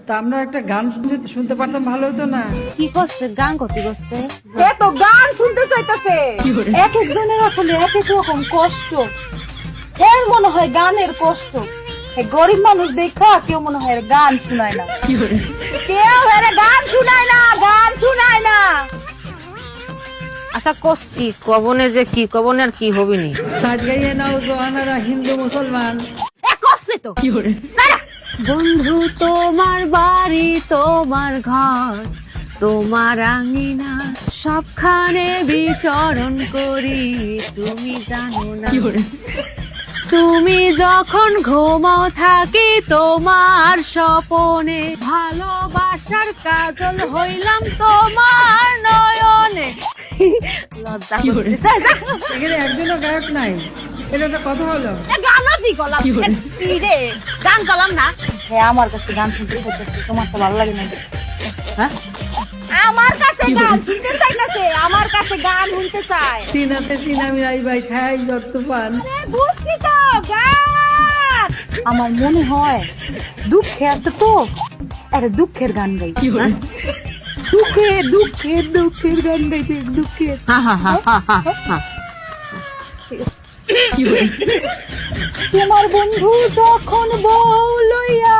তা আমরা একটা গান শুনতে পারতাম, ভালো হতো না? কি করছে? গান করতে করছে? এত গান শুনতে চাইতেছে। এক একজনের আসলে এক এক রকম কষ্ট। এর মনে হয় গানের কষ্ট। এই গরিব মানুষ দেখা কেউ মনে হয় এর গান শুনায় না। কেউ এর গান শুনায় না, গান শুনায় না। আচ্ছা করছি, কবনে যে কি কবনে আর কি হবিনি। সাজ গাইয়ে নাও জোয়ানারা হিন্দু মুসলমান। এ করছে তো। বন্ধু তোমার বাড়ি, তোমার ঘর, তোমার আঙিনা, সবখানে বিচরণ করি, তুমি জানো না। তুমি যখন ঘুমাও থাকি তোমার স্বপনে, ভালোবাসার কাজল হইলাম তোমার নয়নে। লজ্জা করতেছে। এখানে একজনও গায়ক নাই, এটা একটা কথা হলো? গানও দি গলাম। কি রে গান গলাম না? হ্যাঁ আমার কাছে গান শুনতে চাইতেছে, তোমার তো ভালো লাগে না? হ্যাঁ আমার কাছে গান শুনতে চাইতেছে, আমার কাছে গান শুনতে চায়। সিনাতে সিনামি রাই ভাই ছাই জ্বর তুফান। বুঝছি তো গান। আমার মনে হয় দুঃখে আছে তো, আরে দুঃখের গান গাই। দুঃখের দুঃখের দুঃখের গান গাইতে, দুঃখের। তোমার বন্ধু যখন বউ লইয়া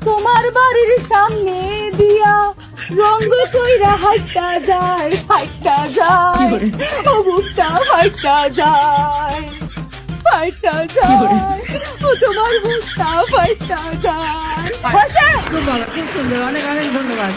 তোমার বাড়ির সামনে দিয়া রঙ্গ কইরা হাইটা যায়, হাইটা যায়, ও বুকটা হাইটা যায়, ফাইটা যায়, ও তোমার বুকটা ফাইটা যায়। খুব ভালো, খুব সুন্দর, অনেক অনেক ধন্যবাদ।